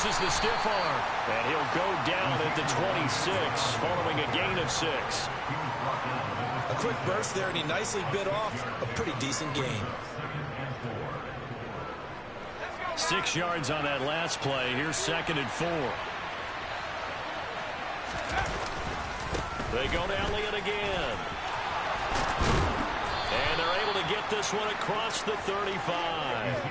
uses the stiff arm. And he'll go down at the 26 following a gain of 6. A quick burst there, and he nicely bit off a pretty decent gain. 6 yards on that last play. Here's 2nd and 4. They go to Elliott again. And they're able to get this one across the 35.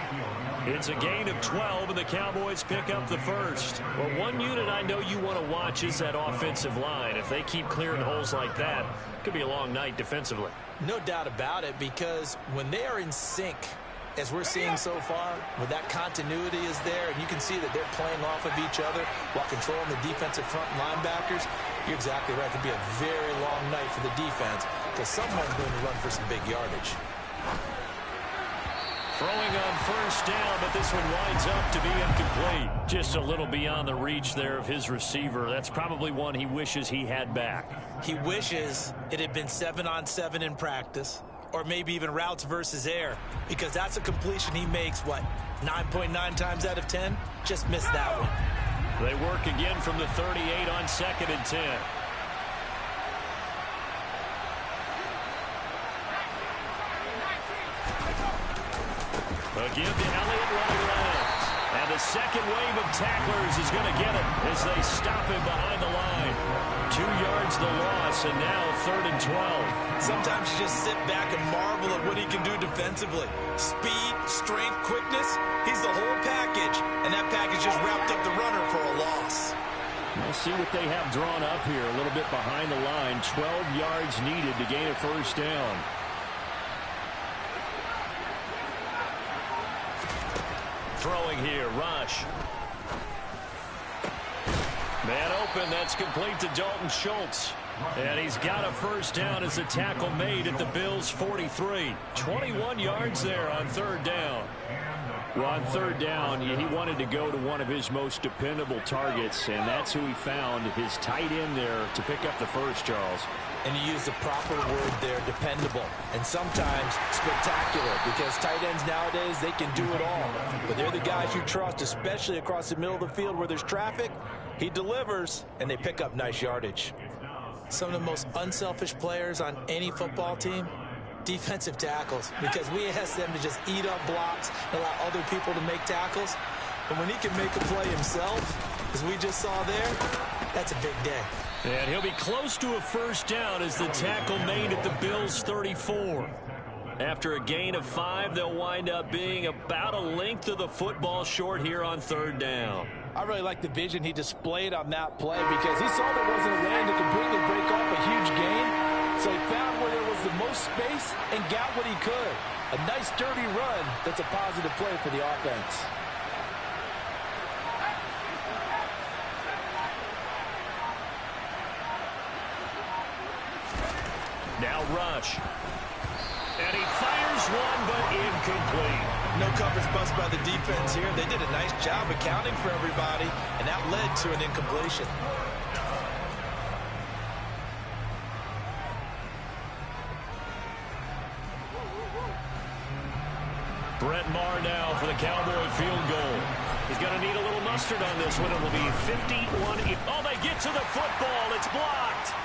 It's a gain of 12, and the Cowboys pick up the first. Well, one unit I know you want to watch is that offensive line. If they keep clearing holes like that, it could be a long night defensively. No doubt about it, because when they are in sync, as we're seeing so far, when that continuity is there, and you can see that they're playing off of each other while controlling the defensive front linebackers, you're exactly right. It could be a very long night for the defense because someone's going to run for some big yardage. Throwing on first down, but this one winds up to be incomplete. Just a little beyond the reach there of his receiver. That's probably one he wishes he had back. He wishes it had been 7-on-7 in practice, or maybe even routes versus air, because that's a completion he makes, what, 9.9 times out of 10? Just missed that one. They work again from the 38 on 2nd and 10. A give to Elliott running left. And the second wave of tacklers is going to get him as they stop him behind the line. 2 yards the loss, and now 3rd and 12. Sometimes you just sit back and marvel at what he can do defensively. Speed, strength, quickness, he's the whole package. And that package just wrapped up the runner for a loss. We'll see what they have drawn up here. A little bit behind the line. 12 yards needed to gain a first down. Throwing here, Rush. Man open, that's complete to Dalton Schultz. And he's got a first down as a tackle made at the Bills' 43. 21 yards there on 3rd down. Well, on 3rd down, he wanted to go to one of his most dependable targets, and that's who he found, his tight end there, to pick up the first, Charles. And you use the proper word there, dependable, and sometimes spectacular, because tight ends nowadays, they can do it all. But they're the guys you trust, especially across the middle of the field where there's traffic. He delivers, and they pick up nice yardage. Some of the most unselfish players on any football team, defensive tackles, because we ask them to just eat up blocks, allow other people to make tackles. But when he can make a play himself, as we just saw there, that's a big day. And he'll be close to a first down as the tackle made at the Bills' 34. After a gain of 5, they'll wind up being about a length of the football short here on 3rd down. I really like the vision he displayed on that play because he saw there wasn't a lane to completely break off a huge gain. So he found where there was the most space and got what he could. A nice, dirty run that's a positive play for the offense. Now Rush. And he fires one, but incomplete. No coverage bust by the defense here. They did a nice job accounting for everybody, and that led to an incompletion. Brett Maher now for the Cowboy field goal. He's going to need a little mustard on this one. It will be 51. Oh, they get to the football. It's blocked.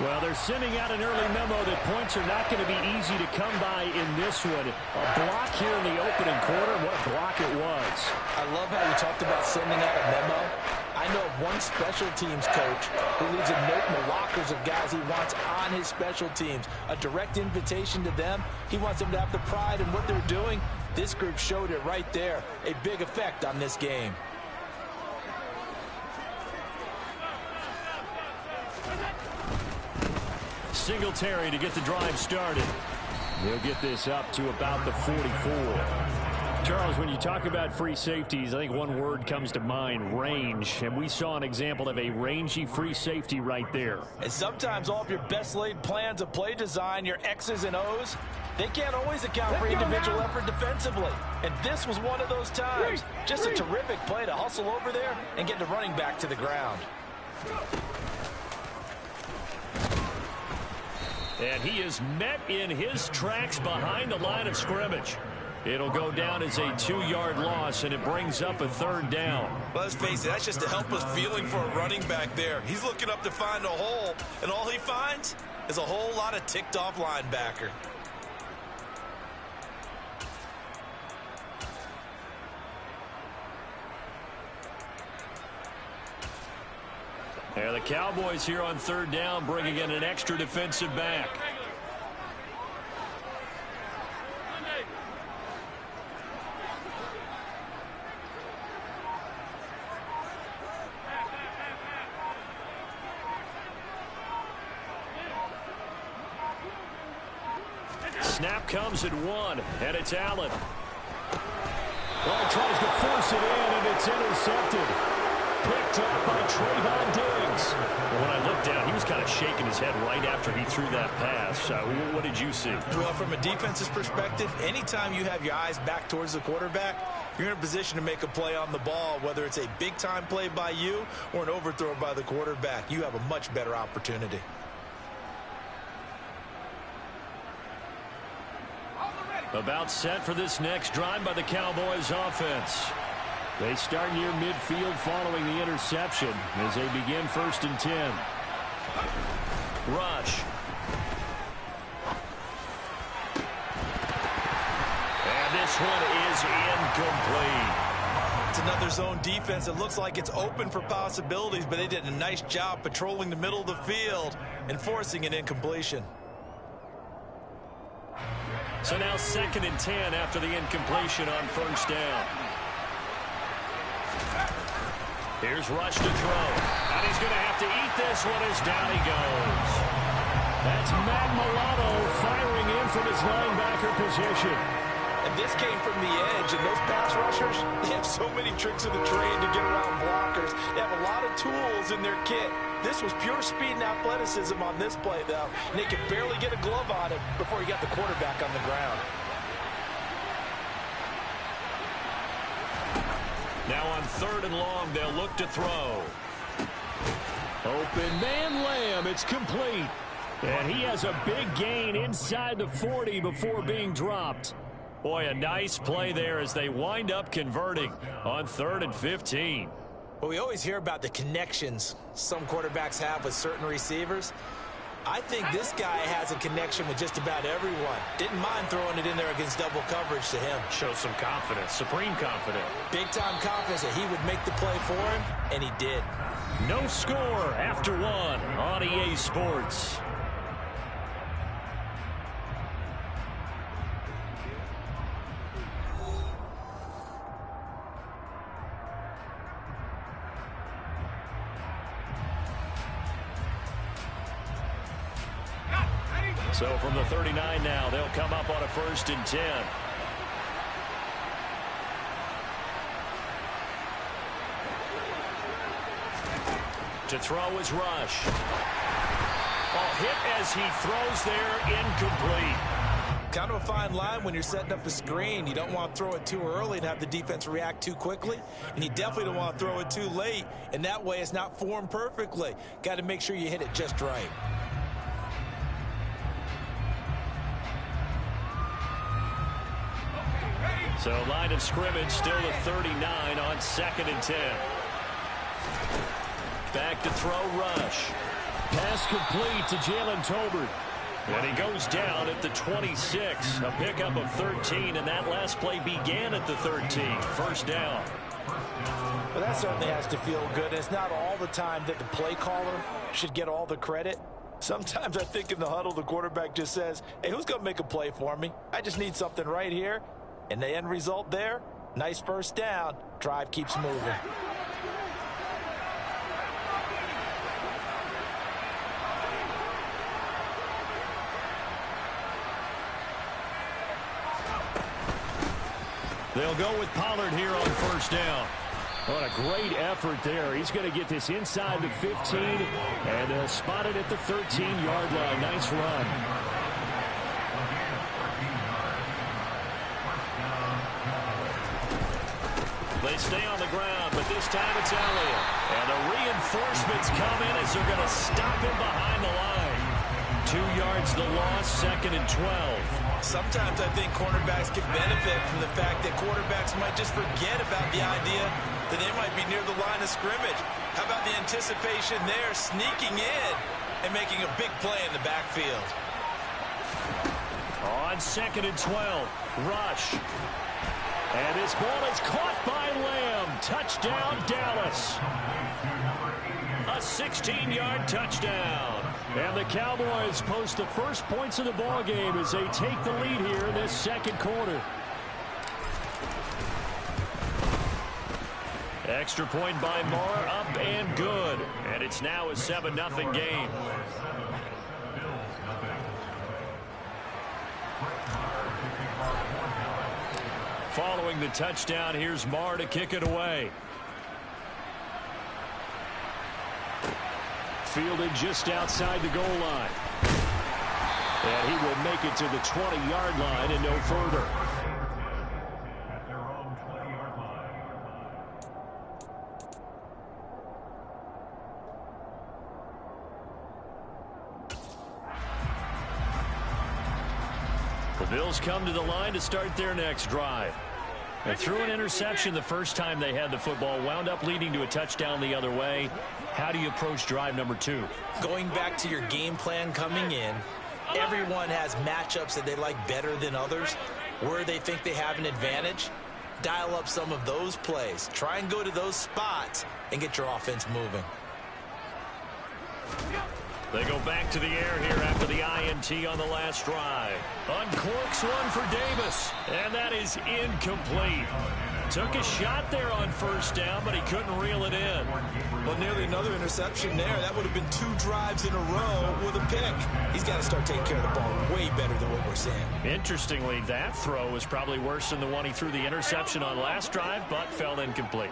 Well, they're sending out an early memo that points are not going to be easy to come by in this one. A block here in the opening quarter. What a block it was. I love how you talked about sending out a memo. I know of one special teams coach who leaves a note in the lockers of guys he wants on his special teams. A direct invitation to them. He wants them to have the pride in what they're doing. This group showed it right there. A big effect on this game. Singletary to get the drive started. He'll get this up to about the 44. Charles, when you talk about free safeties, I think one word comes to mind, range. And we saw an example of a rangy free safety right there. And sometimes all of your best laid plans of play design, your X's and O's, they can't always account for individual effort defensively. And this was one of those times. Just a terrific play to hustle over there and get the running back to the ground. And he is met in his tracks behind the line of scrimmage. It'll go down as a 2-yard loss, and it brings up a 3rd down. Let's face it, that's just a helpless feeling for a running back there. He's looking up to find a hole, and all he finds is a whole lot of ticked-off linebacker. And the Cowboys here on 3rd down, bringing in an extra defensive back. Snap comes at 1, and it's Allen. Well, tries to force it in, and it's intercepted. Picked up by Trayvon Diggs. When I looked down, he was kind of shaking his head right after he threw that pass. What did you see? Well, from a defense's perspective, anytime you have your eyes back towards the quarterback, you're in a position to make a play on the ball, whether it's a big-time play by you or an overthrow by the quarterback. You have a much better opportunity. About set for this next drive by the Cowboys offense. They start near midfield following the interception as they begin 1st and 10. Rush. And this one is incomplete. It's another zone defense. It looks like it's open for possibilities, but they did a nice job patrolling the middle of the field and forcing an incompletion. So now 2nd and 10 after the incompletion on 1st down. Here's Rush to throw. And he's going to have to eat this one as down he goes. That's Matt Milano firing in from his linebacker position. And this came from the edge, and those pass rushers, they have so many tricks of the trade to get around blockers. They have a lot of tools in their kit. This was pure speed and athleticism on this play, though. And they could barely get a glove on him before he got the quarterback on the ground. Now on 3rd and long, they'll look to throw. Open man Lamb. It's complete. And he has a big gain inside the 40 before being dropped. Boy, a nice play there as they wind up converting on 3rd and 15. Well, we always hear about the connections some quarterbacks have with certain receivers. I think this guy has a connection with just about everyone. Didn't mind throwing it in there against double coverage to him. Shows some confidence, supreme confidence. Big-time confidence that he would make the play for him, and he did. No score after 1 on EA Sports. So from the 39 now, they'll come up on a 1st and 10. To throw is Rush. Ball hit as he throws there, incomplete. Kind of a fine line when you're setting up a screen. You don't want to throw it too early and have the defense react too quickly. And you definitely don't want to throw it too late. And that way it's not formed perfectly. Got to make sure you hit it just right. So line of scrimmage still at 39 on 2nd and 10. Back to throw Rush. Pass complete to Jalen Tolbert. And he goes down at the 26. A pickup of 13, and that last play began at the 13. 1st down. Well, that certainly has to feel good. It's not all the time that the play caller should get all the credit. Sometimes I think in the huddle, the quarterback just says, hey, who's going to make a play for me? I just need something right here. And the end result there, nice 1st down. Drive keeps moving. They'll go with Pollard here on 1st down. What a great effort there. He's going to get this inside the 15, and they'll spot it at the 13-yard line. Nice run. They stay on the ground, but this time it's Elliott. And the reinforcements come in as they're going to stop him behind the line. 2 yards the loss, 2nd and 12. Sometimes I think cornerbacks can benefit from the fact that quarterbacks might just forget about the idea that they might be near the line of scrimmage. How about the anticipation there, sneaking in and making a big play in the backfield? On 2nd and 12, rush. And this ball is caught by Lamb. Touchdown, Dallas. A 16-yard touchdown. And the Cowboys post the first points of the ball game as they take the lead here in this second quarter. Extra point by Marr, up and good. And it's now a 7-0 game. Following the touchdown, here's Marr to kick it away. Fielded just outside the goal line. And he will make it to the 20-yard line and no further. The Bills come to the line to start their next drive. They threw an interception the first time they had the football, wound up leading to a touchdown the other way. How do you approach drive number 2? Going back to your game plan coming in, everyone has matchups that they like better than others. Where they think they have an advantage, dial up some of those plays. Try and go to those spots and get your offense moving. They go back to the air here after the INT on the last drive. Uncorks one for Davis, and that is incomplete. Took a shot there on first down, but he couldn't reel it in. Well, nearly another interception there. That would have been 2 drives in a row with a pick. He's got to start taking care of the ball way better than what we're seeing. Interestingly, that throw was probably worse than the one he threw the interception on last drive, but fell incomplete.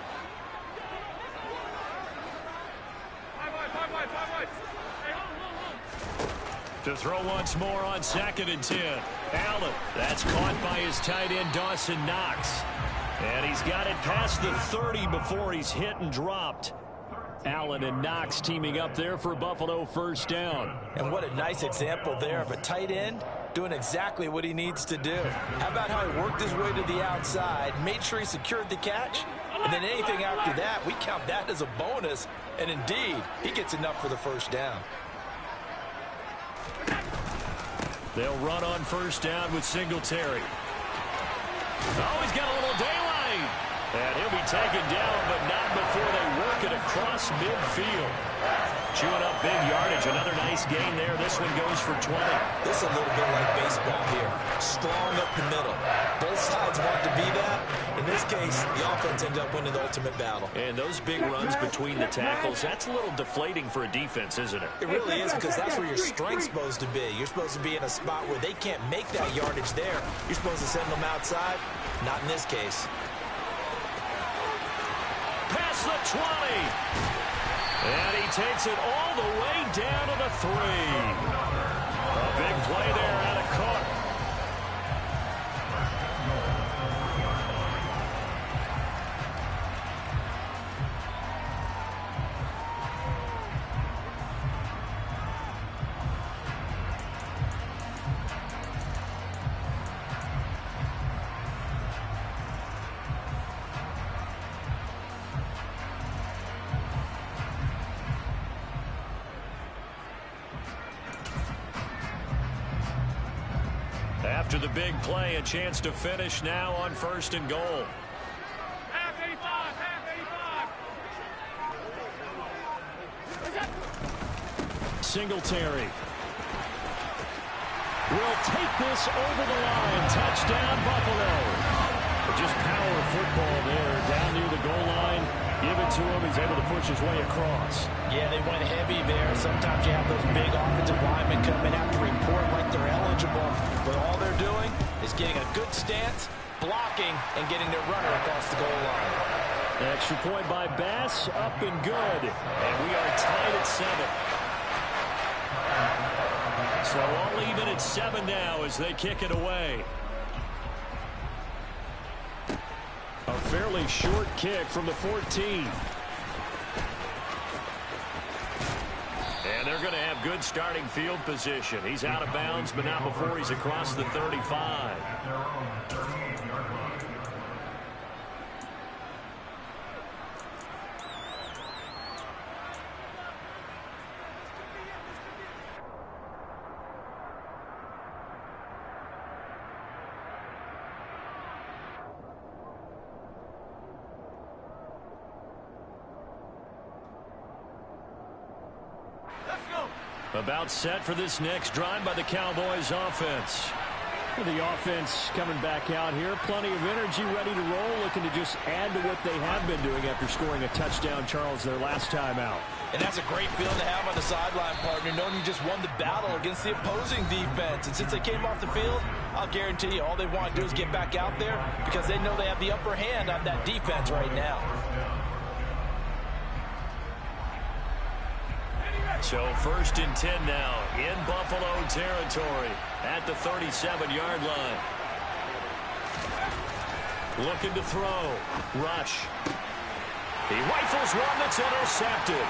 To throw once more on 2nd and 10. Allen, that's caught by his tight end Dawson Knox. And he's got it past the 30 before he's hit and dropped. Allen and Knox teaming up there for Buffalo first down. And what a nice example there of a tight end doing exactly what he needs to do. How about how he worked his way to the outside, made sure he secured the catch, and then anything after that, we count that as a bonus. And indeed, he gets enough for the first down. They'll run on first down with Singletary. Oh, he's got a little daylight. And he'll be taken down, but not before they work it across midfield. Chewing up big yardage. Another nice gain there. This one goes for 20. This is a little bit like baseball here. Strong up the middle. Both sides want to be that. In this case, the offense ended up winning the ultimate battle. And those big runs between the tackles, that's a little deflating for a defense, isn't it? It really is, because that's where your strength's supposed to be. You're supposed to be in a spot where they can't make that yardage there. You're supposed to send them outside. Not in this case. Past the 20. And he takes it all the way down to the 3. A big play there out of Cook. After the big play, a chance to finish now on 1st and goal. Half 85, half 85. Singletary will take this over the line. Touchdown, Buffalo. Just power football there down near the goal line. Give it to him. He's able to push his way across. Yeah, they went heavy there. Sometimes you have those big offensive linemen come in after report like they're eligible. But all they're doing is getting a good stance, blocking, and getting their runner across the goal line. Extra point by Bass, up and good. And we are tied at 7. So all even at 7 now as they kick it away. A fairly short kick from the 14. And And they're going to have good starting field position. He's out of bounds, but not before he's across the 35. About set for this next drive by the Cowboys offense. The offense coming back out here. Plenty of energy, ready to roll, looking to just add to what they have been doing after scoring a touchdown, Charles, their last time out. And that's a great feeling to have on the sideline, partner, knowing you just won the battle against the opposing defense. And since they came off the field, I'll guarantee you all they want to do is get back out there because they know they have the upper hand on that defense right now. So 1st and 10 now in Buffalo territory at the 37-yard line. Looking to throw. Rush. He rifles one that's intercepted.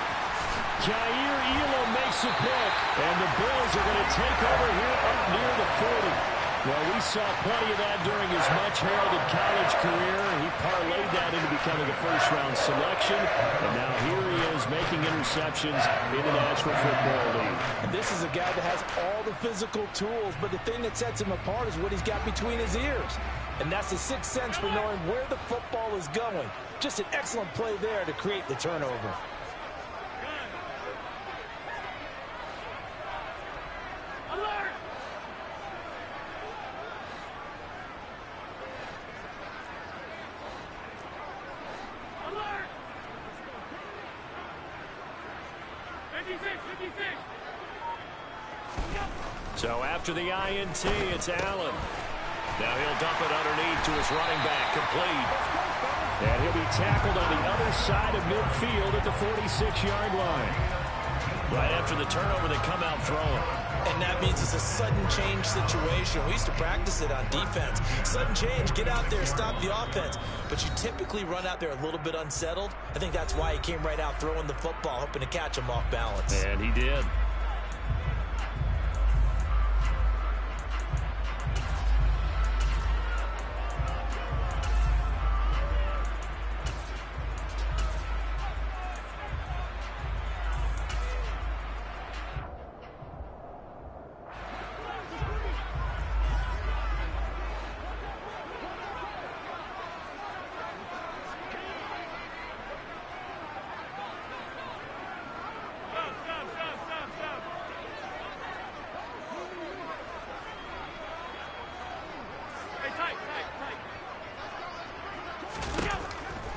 Jair Elam makes a pick, and the Bills are going to take over here up near the 40. Well, we saw plenty of that during his much-heralded college career. He parlayed that into becoming a first-round selection, and now here he is making interceptions in the National Football League. And this is a guy that has all the physical tools, but the thing that sets him apart is what he's got between his ears. And that's the sixth sense for knowing where the football is going. Just an excellent play there to create the turnover. So after the INT, it's Allen. Now he'll dump it underneath to his running back, complete. And he'll be tackled on the other side of midfield at the 46-yard line. Right after the turnover, they come out throwing. And that means it's a sudden change situation. We used to practice it on defense. Sudden change, get out there, stop the offense. But you typically run out there a little bit unsettled. I think that's why he came right out throwing the football, hoping to catch him off balance. And he did.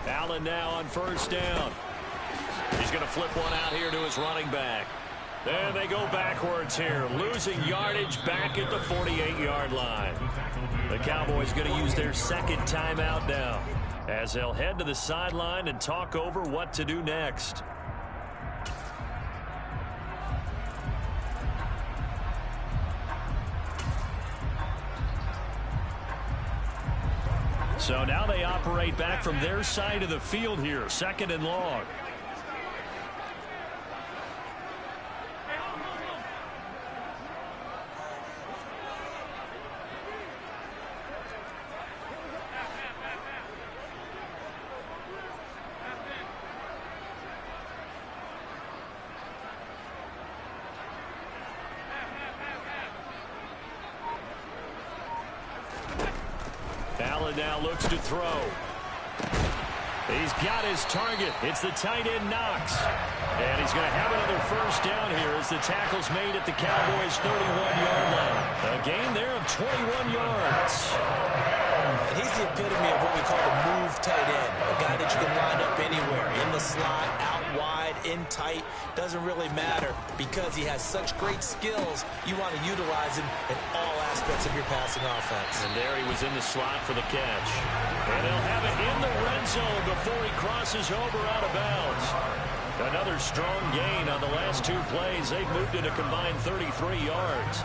Allen now on 1st down. He's going to flip one out here to his running back. And they go backwards here, losing yardage back at the 48-yard line. The Cowboys going to use their second timeout now as they'll head to the sideline and talk over what to do next. So now they operate back from their side of the field here, 2nd and long. Allen now looks to throw. He's got his target. It's the tight end Knox. And he's going to have another 1st down here as the tackle's made at the Cowboys' 31-yard line. A gain there of 21 yards. And he's the epitome of what we call the move tight end. A guy that you can line up anywhere, in the slot, out wide, in tight. Doesn't really matter because he has such great skills. You want to utilize him in all aspects of your passing offense. And there he was in the slot for the catch. And they'll have it in the red zone before he crosses over out of bounds. Another strong gain on the last 2 plays. They've moved it a combined 33 yards.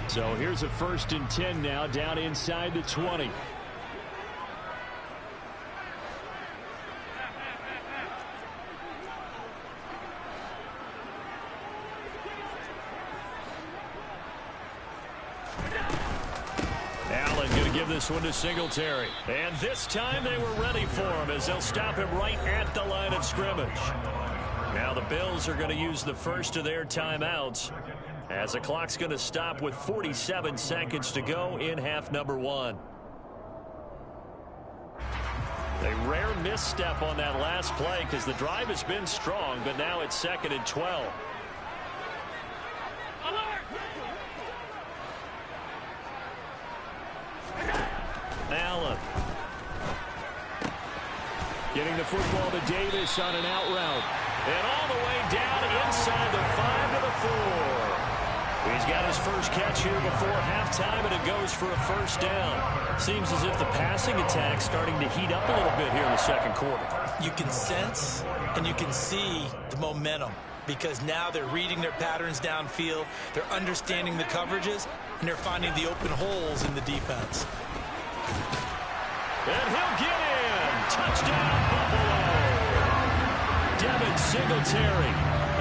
So here's a 1st and 10 now down inside the 20. give this one to Singletary. And this time they were ready for him as they'll stop him right at the line of scrimmage. Now the Bills are going to use the first of their timeouts as the clock's going to stop with 47 seconds to go in half number one. A rare misstep on that last play because the drive has been strong, but now it's 2nd and 12. Allen. Getting the football to Davis on an out route. And all the way down inside the 5 to the 4. He's got his first catch here before halftime, and it goes for a first down. Seems as if the passing attack's starting to heat up a little bit here in the second quarter. You can sense and you can see the momentum because now they're reading their patterns downfield, they're understanding the coverages, and they're finding the open holes in the defense. And he'll get in. Touchdown, Buffalo. Devin Singletary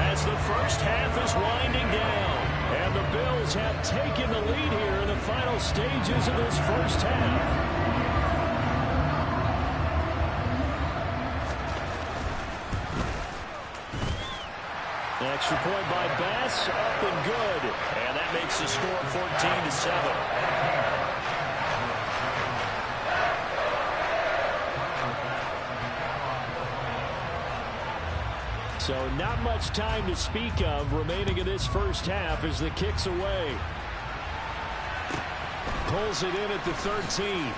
as the first half is winding down. And the Bills have taken the lead here in the final stages of this first half. Extra point by Bass, up and good. And that makes the score 14-7. So not much time to speak of remaining in this first half as the kick's away. Pulls it in at the 13.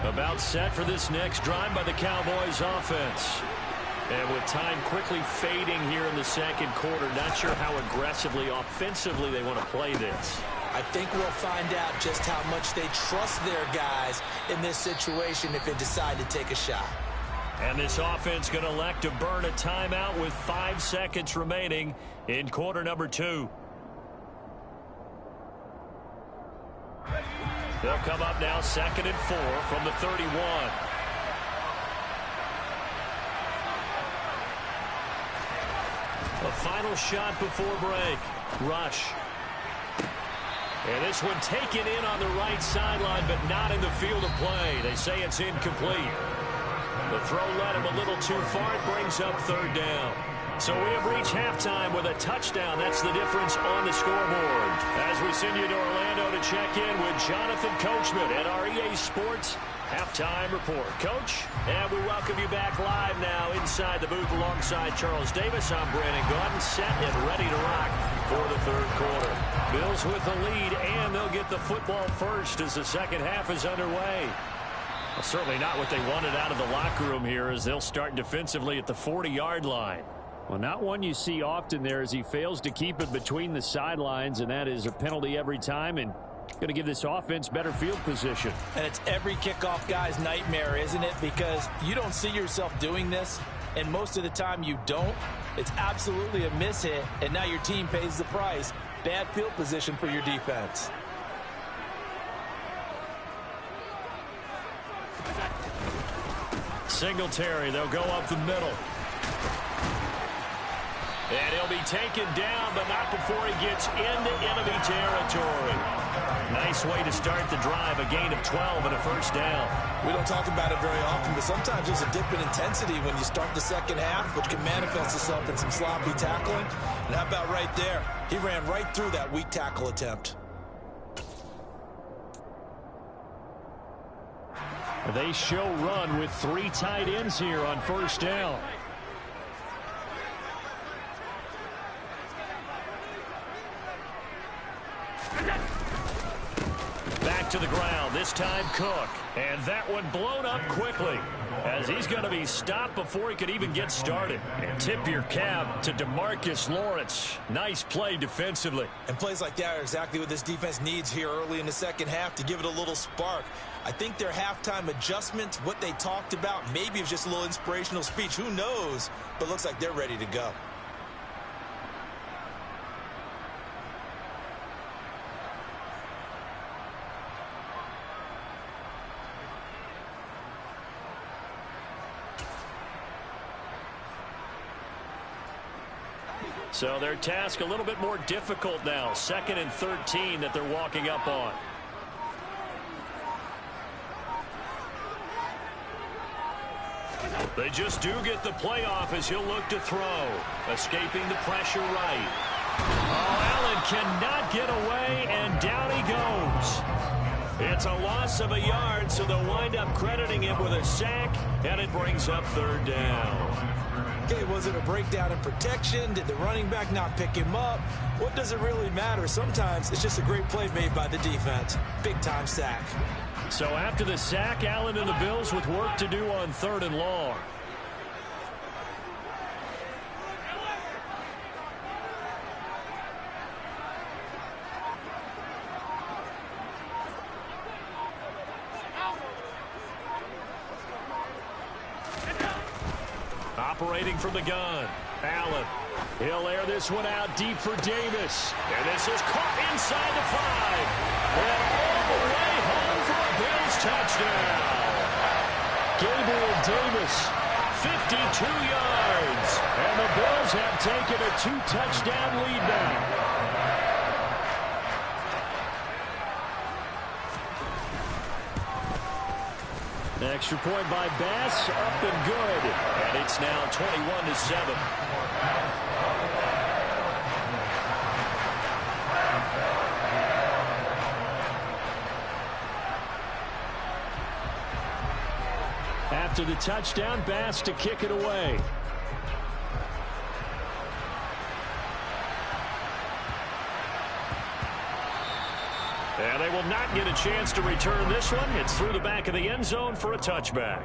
About set for this next drive by the Cowboys offense. And with time quickly fading here in the second quarter, not sure how aggressively, offensively they want to play this. I think we'll find out just how much they trust their guys in this situation if they decide to take a shot. And this offense going to elect to burn a timeout with 5 seconds remaining in quarter number 2. They'll come up now 2nd and 4 from the 31. A final shot before break. Rush. And this one taken in on the right sideline, but not in the field of play. They say it's incomplete. The throw led him a little too far. It brings up 3rd down. So we have reached halftime with a touchdown. That's the difference on the scoreboard. As we send you to Orlando to check in with Jonathan Coachman at our EA Sports Halftime Report. Coach, and we welcome you back live now inside the booth alongside Charles Davis. I'm Brandon Gaudin, set and ready to rock for the 3rd quarter. Bills with the lead, and they'll get the football first as the second half is underway. Well, certainly not what they wanted out of the locker room here as they'll start defensively at the 40-yard line. Well, not one you see often there as he fails to keep it between the sidelines, and that is a penalty every time and going to give this offense better field position. And it's every kickoff guy's nightmare, isn't it? Because you don't see yourself doing this, and most of the time you don't. It's absolutely a mishit, and now your team pays the price. Bad field position for your defense. Singletary, they'll go up the middle. And he'll be taken down, but not before he gets into enemy territory. Nice way to start the drive, a gain of 12 and a first down. We don't talk about it very often, but sometimes there's a dip in intensity when you start the second half, which can manifest itself in some sloppy tackling. And how about right there? He ran right through that weak tackle attempt. They show run with 3 tight ends here on first down. Back to the ground, this time Cook. And that one blown up quickly as he's going to be stopped before he could even get started. And tip your cap to DeMarcus Lawrence. Nice play defensively. And plays like that are exactly what this defense needs here early in the second half to give it a little spark. I think their halftime adjustments, what they talked about, maybe it was just a little inspirational speech. Who knows? But looks like they're ready to go. So their task a little bit more difficult now. 2nd and 13 that they're walking up on. They just do get the playoff as he'll look to throw. Escaping the pressure right. Oh, Allen cannot get away, and down he goes. It's a loss of a yard, so they'll wind up crediting him with a sack, and it brings up 3rd down. Okay, was it a breakdown in protection? Did the running back not pick him up? What does it really matter? Sometimes it's just a great play made by the defense. Big-time sack. So after the sack, Allen and the Bills with work to do on 3rd and long. Operating from the gun, Allen. He'll air this one out deep for Davis. And this is caught inside the 5. And all the way home for a Bills touchdown. Gabriel Davis, 52 yards. And the Bills have taken a 2-touchdown lead now. Extra point by Bass, up and good. And it's now 21-7. After the touchdown, Bass to kick it away. And they will not get a chance to return this one. It's through the back of the end zone for a touchback.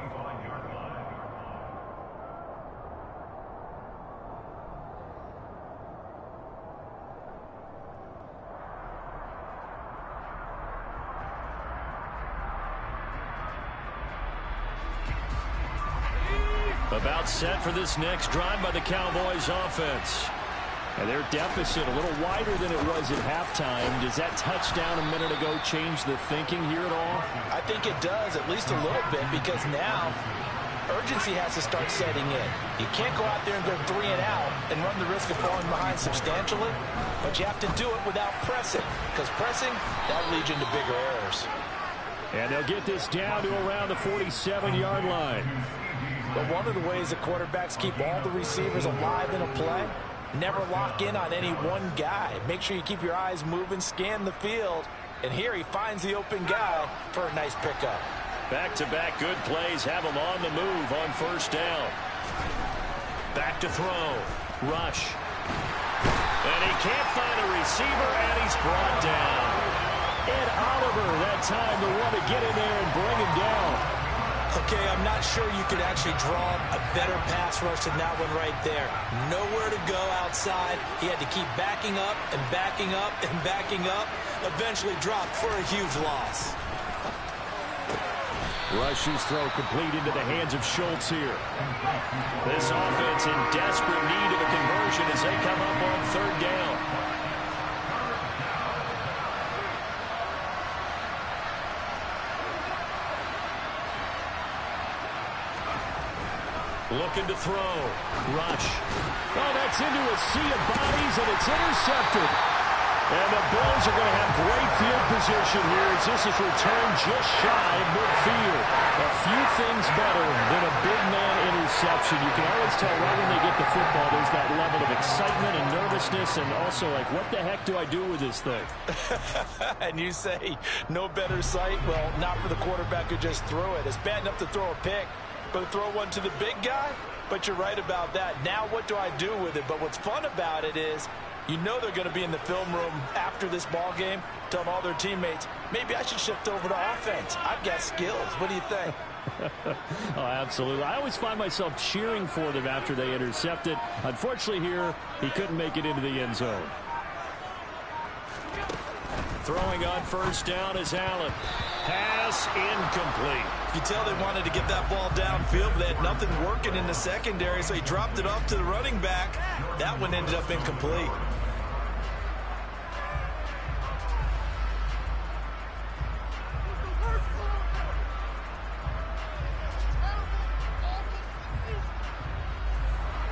About set for this next drive by the Cowboys offense. And their deficit a little wider than it was at halftime. Does that touchdown a minute ago change the thinking here at all? I think it does, at least a little bit, because now urgency has to start setting in. You can't go out there and go 3 and out and run the risk of falling behind substantially, but you have to do it without pressing, because pressing, that leads you into bigger errors. And they'll get this down to around the 47-yard line. But one of the ways that quarterbacks keep all the receivers alive in a play, never lock in on any one guy. Make sure you keep your eyes moving, scan the field. And here he finds the open guy for a nice pickup. Back-to-back good plays have him on the move on 1st down. Back to throw. Rush. And he can't find a receiver, and he's brought down. Ed Oliver that time the one to get in there and bring him down. Okay, I'm not sure you could actually draw a better pass rush than that one right there. Nowhere to go outside. He had to keep backing up and backing up and backing up. Eventually dropped for a huge loss. Rush's throw complete into the hands of Schultz here. This offense in desperate need of a conversion as they come up on 3rd down. Looking to throw. Rush. Oh, that's into a sea of bodies, and it's intercepted. And the Bills are going to have great field position here as this is returned just shy of midfield. A few things better than a big man interception. You can always tell right when they get the football, there's that level of excitement and nervousness, and also like, what the heck do I do with this thing? And you say, no better sight? Well, not for the quarterback who just threw it. It's bad enough to throw a pick, but throw one to the big guy? But you're right about that. Now what do I do with it? But what's fun about it is, you know they're going to be in the film room after this ball game, telling all their teammates, maybe I should shift over to offense. I've got skills. What do you think? Oh, absolutely. I always find myself cheering for them after they intercept it. Unfortunately here, he couldn't make it into the end zone. Throwing on 1st down is Allen. Pass incomplete. You tell they wanted to get that ball downfield, but they had nothing working in the secondary, so he dropped it off to the running back. That one ended up incomplete.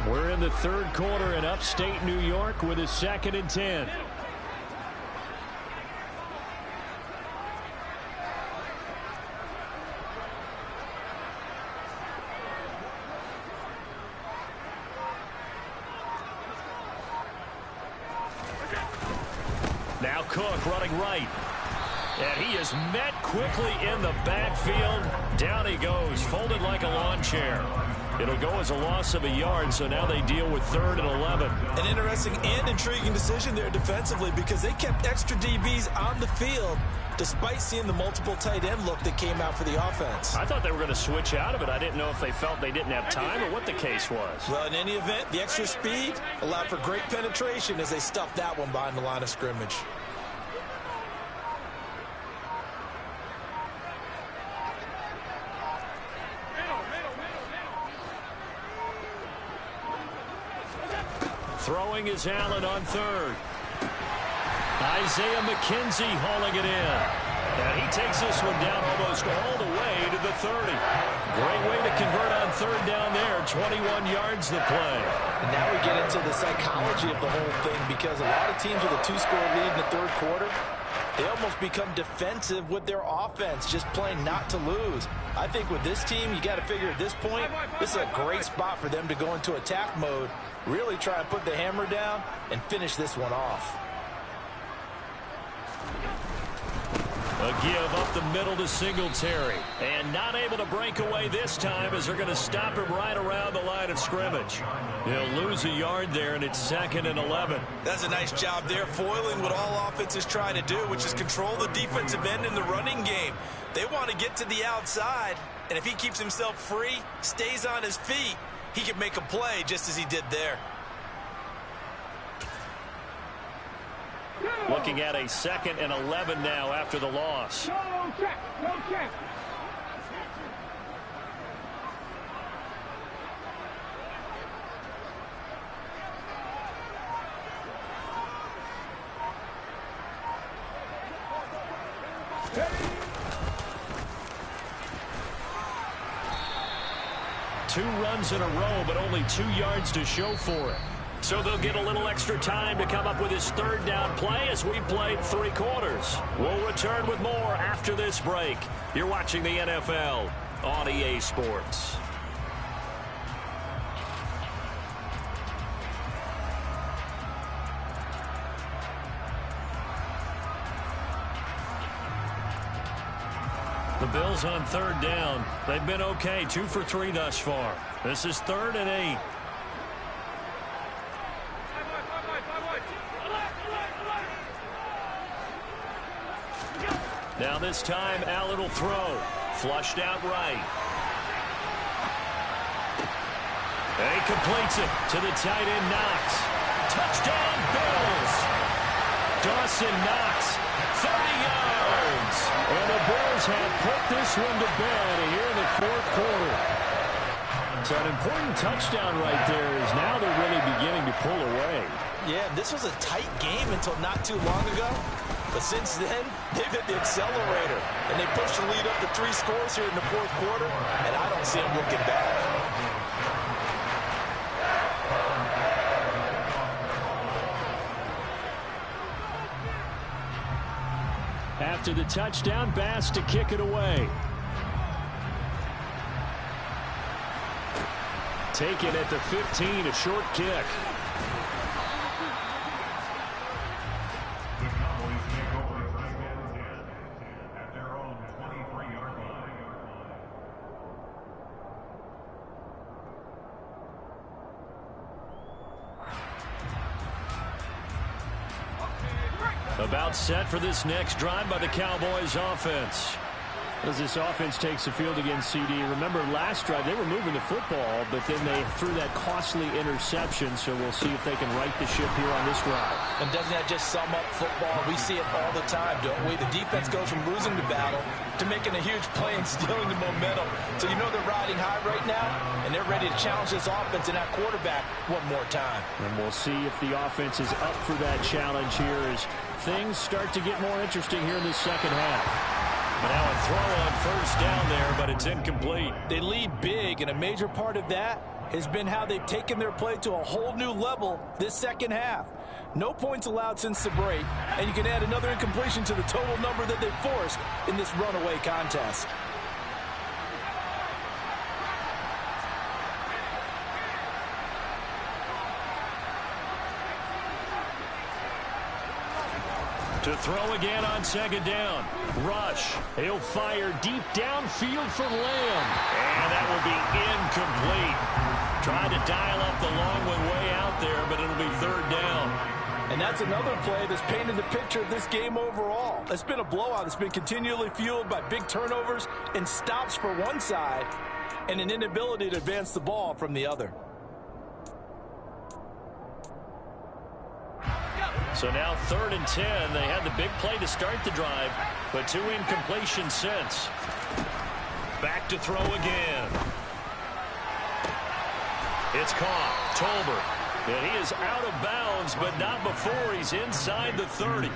We're in begin the third quarter in upstate New York with a 2nd and 10. Now Cook running right. And he is met quickly in the backfield. Down he goes, folded like a lawn chair. It'll go as a loss of a yard, so now they deal with 3rd and 11. An interesting and intriguing decision there defensively because they kept extra DBs on the field despite seeing the multiple tight end look that came out for the offense. I thought they were going to switch out of it. I didn't know if they felt they didn't have time or what the case was. Well, in any event, the extra speed allowed for great penetration as they stuffed that one behind the line of scrimmage. Throwing is Allen on 3rd. Isaiah McKenzie hauling it in. And he takes this one down almost all the way to the 30. Great way to convert on 3rd down there. 21 yards the play. And now we get into the psychology of the whole thing because a lot of teams with a 2-score lead in the 3rd quarter, they almost become defensive with their offense, just playing not to lose. I think with this team, you got to figure at this point, this is a great spot for them to go into attack mode, really try and put the hammer down and finish this one off. A give up the middle to Singletary. And not able to break away this time as they're going to stop him right around the line of scrimmage. He'll lose a yard there, and it's 2nd and 11. That's a nice job there, foiling what all offenses try to do, which is control the defensive end in the running game. They want to get to the outside, and if he keeps himself free, stays on his feet, he can make a play just as he did there. Looking at a 2nd and 11 now after the loss. No check. No check. Two runs in a row, but only 2 yards to show for it. So they'll get a little extra time to come up with his 3rd down play as we've played 3 quarters. We'll return with more after this break. You're watching the NFL on EA Sports. The Bills on 3rd down. They've been okay, 2 for 3 thus far. This is 3rd and 8. Now this time, Allen will throw. Flushed out right. And he completes it to the tight end, Knox. Touchdown, Bills! Dawson Knox, 30 yards. And the Bills have put this one to bed here in the 4th quarter. So an important touchdown right there is now they're really beginning to pull away. Yeah, this was a tight game until not too long ago. But since then, they've hit the accelerator. And they pushed the lead up to 3 scores here in the 4th quarter. And I don't see them looking back. After the touchdown, Bass to kick it away. Taken at the 15, a short kick. About set for this next drive by the Cowboys offense. As this offense takes the field against CD. Remember last drive they were moving the football, but then they threw that costly interception, so we'll see if they can right the ship here on this drive. And doesn't that just sum up football? We see it all the time, don't we? The defense goes from losing the battle to making a huge play and stealing the momentum. So you know they're riding high right now, and they're ready to challenge this offense and that quarterback one more time. And we'll see if the offense is up for that challenge here as things start to get more interesting here in the second half. But now a throw on 1st down there, but it's incomplete. They lead big, and a major part of that has been how they've taken their play to a whole new level this second half. No points allowed since the break, and you can add another incompletion to the total number that they've forced in this runaway contest. To throw again on second down. Rush. He'll fire deep downfield for Lamb. And that will be incomplete. Tried to dial up the long one way out there, but it'll be third down. And that's another play that's painted the picture of this game overall. It's been a blowout. It's been continually fueled by big turnovers and stops for one side and an inability to advance the ball from the other. So now 3rd and 10. They had the big play to start the drive, but 2 incompletions since. Back to throw again. It's caught. Tolbert. And he is out of bounds, but not before he's inside the 30.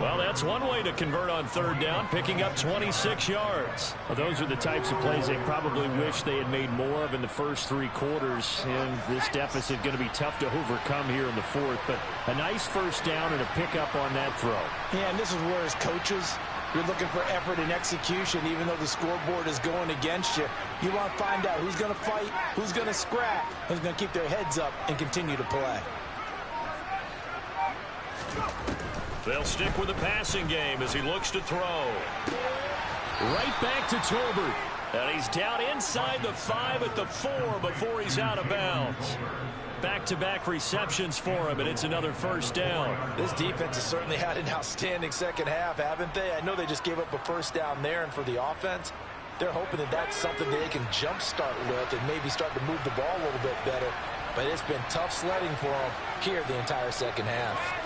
Well, that's one way to convert on 3rd down, picking up 26 yards. Well, those are the types of plays they probably wish they had made more of in the first 3 quarters. And this deficit going to be tough to overcome here in the 4th. But a nice first down and a pickup on that throw. Yeah, and this is where as coaches, you're looking for effort and execution, even though the scoreboard is going against you. You want to find out who's going to fight, who's going to scrap, who's going to keep their heads up and continue to play. They'll stick with the passing game as he looks to throw. Right back to Tolbert. And he's down inside the 5 at the 4 before he's out of bounds. Back-to-back receptions for him, and it's another first down. This defense has certainly had an outstanding second half, haven't they? I know they just gave up a first down there, and for the offense, they're hoping that that's something they can jumpstart with and maybe start to move the ball a little bit better. But it's been tough sledding for them here the entire second half.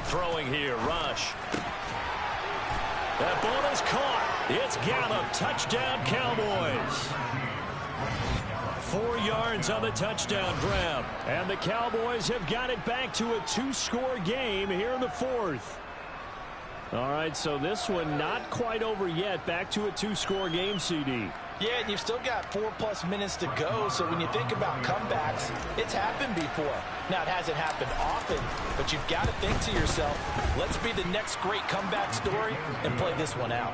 Throwing here, Rush. That ball is caught. It's Gallup. Touchdown, Cowboys. 4 yards on the touchdown grab. And the Cowboys have got it back to a 2-score game here in the 4th. All right, so this one not quite over yet. Back to a 2-score game, CD. Yeah, and you've still got 4+ minutes to go, so when you think about comebacks, it's happened before. Now, it hasn't happened often, but you've got to think to yourself, let's be the next great comeback story and play this one out.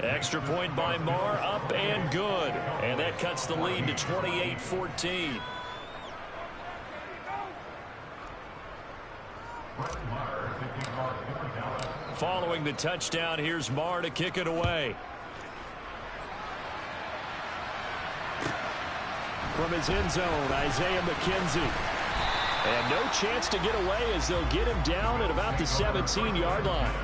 Extra point by Marr, up and good. And that cuts the lead to 28-14. Following the touchdown, here's Marr to kick it away. From his end zone, Isaiah McKenzie. And no chance to get away as they'll get him down at about the 17-yard line.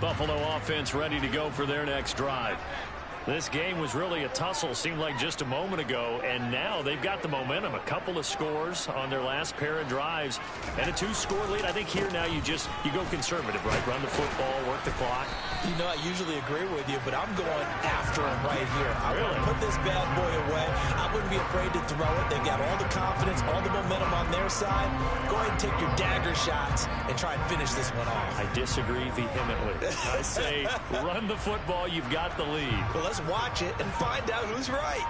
Buffalo offense ready to go for their next drive. This game was really a tussle, seemed like just a moment ago, and now they've got the momentum. A couple of scores on their last pair of drives, and a 2-score lead. I think here now you go conservative, right? Run the football, work the clock. You know, I usually agree with you, but I'm going after him right here. I want to put this bad boy away. I wouldn't be afraid to throw it. They've got all the confidence, all the momentum on their side. Go ahead and take your dagger shots and try and finish this one off. I disagree vehemently. I say run the football. You've got the lead. Well, let's watch it and find out who's right.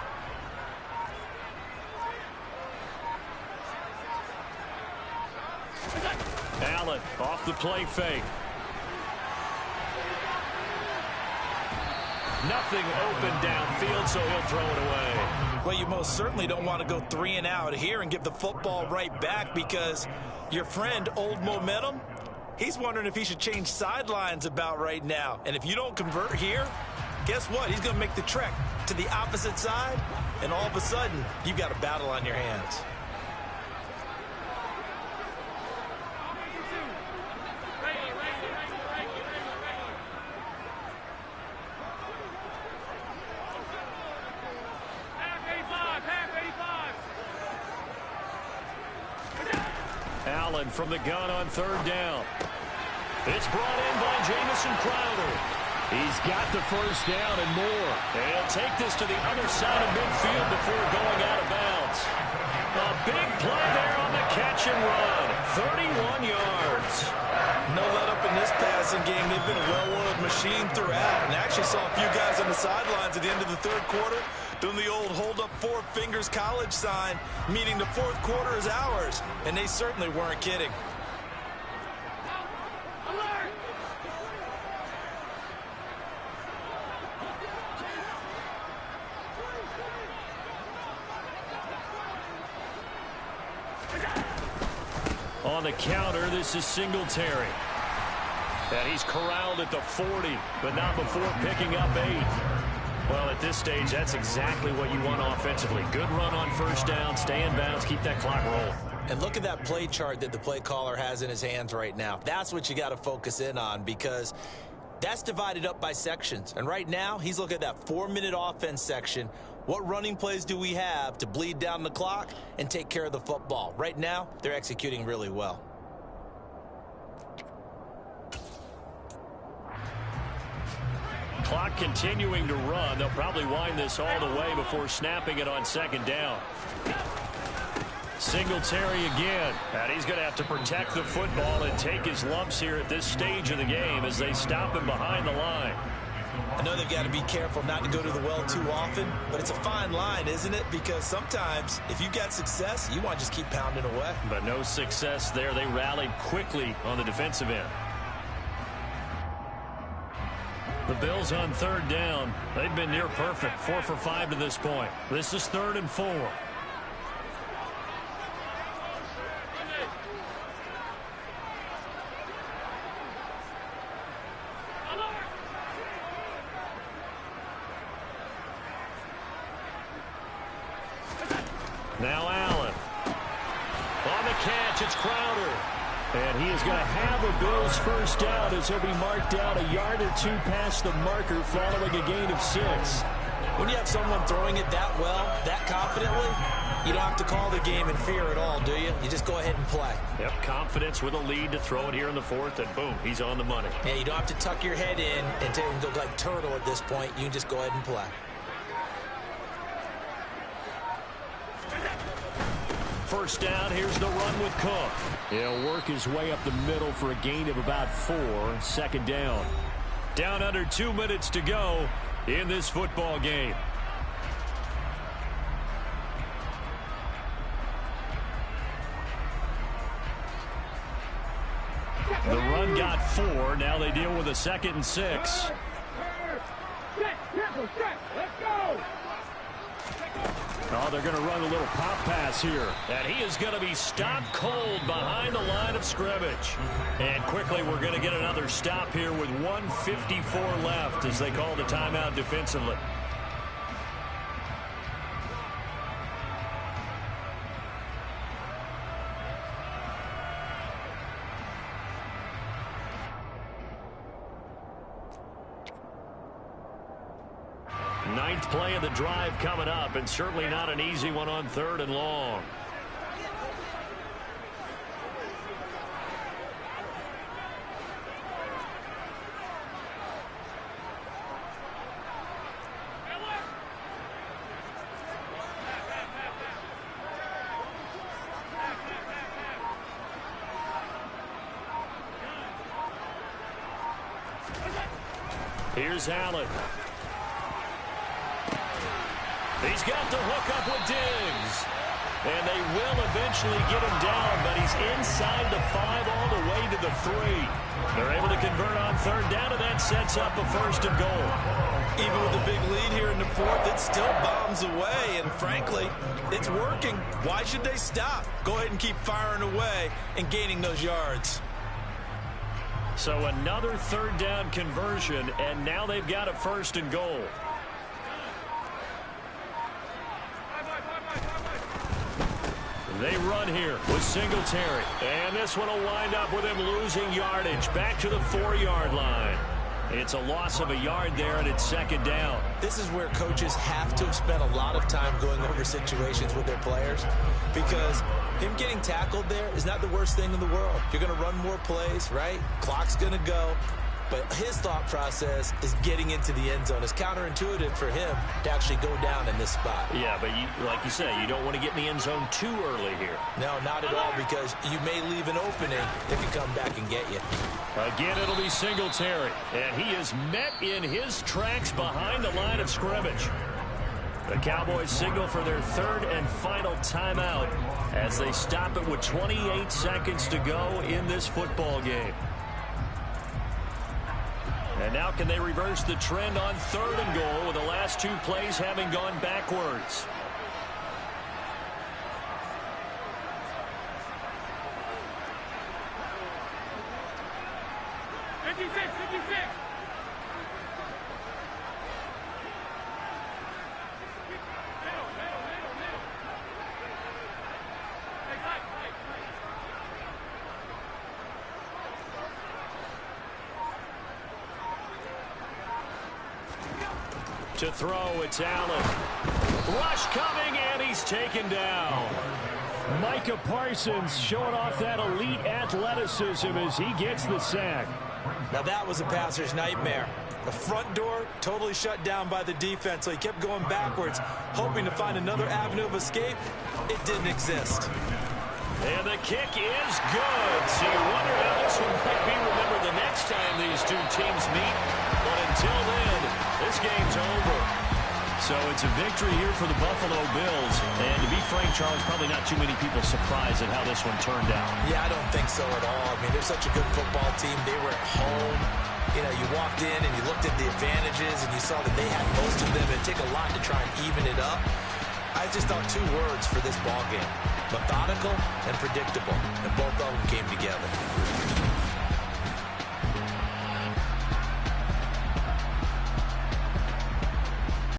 Allen off the play fake. Nothing open downfield, so he'll throw it away. Well, you most certainly don't want to go 3 and out here and give the football right back, because your friend, Old Momentum, he's wondering if he should change sidelines about right now. And if you don't convert here, guess what? He's going to make the trek to the opposite side, and all of a sudden, you've got a battle on your hands. Allen from the gun on third down. It's brought in by Jamison Crowder. He's got the first down and more. And he'll take this to the other side of midfield before going out of bounds. A big play there on the catch and run. 31 yards. No let up in this passing game. They've been a well-oiled machine throughout. And actually saw a few guys on the sidelines at the end of the third quarter doing the old hold up four fingers college sign, meaning the fourth quarter is ours. And they certainly weren't kidding. On the counter, this is Singletary. And he's corralled at the 40, but not before picking up 8. Well, at this stage, that's exactly what you want offensively. Good run on first down, stay in bounds, keep that clock rolling. And look at that play chart that the play caller has in his hands right now. That's what you got to focus in on, because that's divided up by sections. And right now, he's looking at that 4-minute offense section. What running plays do we have to bleed down the clock and take care of the football? Right now, they're executing really well. Clock continuing to run. They'll probably wind this all the way before snapping it on second down. Singletary again. And he's going to have to protect the football and take his lumps here at this stage of the game as they stop him behind the line. I know they've got to be careful not to go to the well too often, but it's a fine line, isn't it? Because sometimes, if you've got success, you want to just keep pounding away. But no success there. They rallied quickly on the defensive end. The Bills on third down. They've been near perfect. 4 for 5 to this point. This is 3rd and 4. Now Allen. On the catch, it's Crowder. And he is going to have a Bills first down as he'll be marked out a yard or two past the marker following a gain of 6. When you have someone throwing it that well, that confidently, you don't have to call the game in fear at all, do you? You just go ahead and play. Yep, confidence with a lead to throw it here in the 4th, and boom, he's on the money. Yeah, you don't have to tuck your head in and go like turtle at this point. You can just go ahead and play. First down, here's the run with Cook. He'll work his way up the middle for a gain of about 4. 2nd down. Down under 2 minutes to go in this football game. The run got 4. Now they deal with a 2nd and 6. Let's go! Oh, they're going to run a little pop pass here. And he is going to be stopped cold behind the line of scrimmage. And quickly, we're going to get another stop here with 1:54 left as they call the timeout defensively. Ninth play of the drive coming up, and certainly not an easy one on 3rd and long. Here's Allen. He's got the hook up with Diggs. And they will eventually get him down, but he's inside the 5 all the way to the 3. They're able to convert on 3rd down, and that sets up a 1st and goal. Even with the big lead here in the 4th, it still bombs away. And frankly, it's working. Why should they stop? Go ahead and keep firing away and gaining those yards. So another 3rd down conversion, and now they've got a 1st and goal. They run here with Singletary. And this one will wind up with him losing yardage back to the 4-yard line. It's a loss of a yard there, and it's second down. This is where coaches have to have spent a lot of time going over situations with their players, because him getting tackled there is not the worst thing in the world. You're going to run more plays, right? Clock's going to go. But his thought process is getting into the end zone. It's counterintuitive for him to actually go down in this spot. Yeah, but like you say, you don't want to get in the end zone too early here. No, not at all, because you may leave an opening that can come back and get you. Again, it'll be Singletary, and he is met in his tracks behind the line of scrimmage. The Cowboys signal for their third and final timeout as they stop it with 28 seconds to go in this football game. And now can they reverse the trend on third and goal with the last two plays having gone backwards? To throw, it's Allen. Rush coming, and he's taken down. Micah Parsons showing off that elite athleticism as he gets the sack. Now that was a passer's nightmare. The front door totally shut down by the defense, so he kept going backwards, hoping to find another avenue of escape. It didn't exist. And the kick is good. So you wonder how this one might be remembered the next time these two teams meet. But until then, this game's over. So it's a victory here for the Buffalo Bills. And to be frank, Charles, probably not too many people surprised at how this one turned out. Yeah, I don't think so at all. I mean, they're such a good football team. They were at home. You know, you walked in and you looked at the advantages and you saw that they had most of them. It'd take a lot to try and even it up. I just thought two words for this ball game: methodical and predictable, and both of them came together.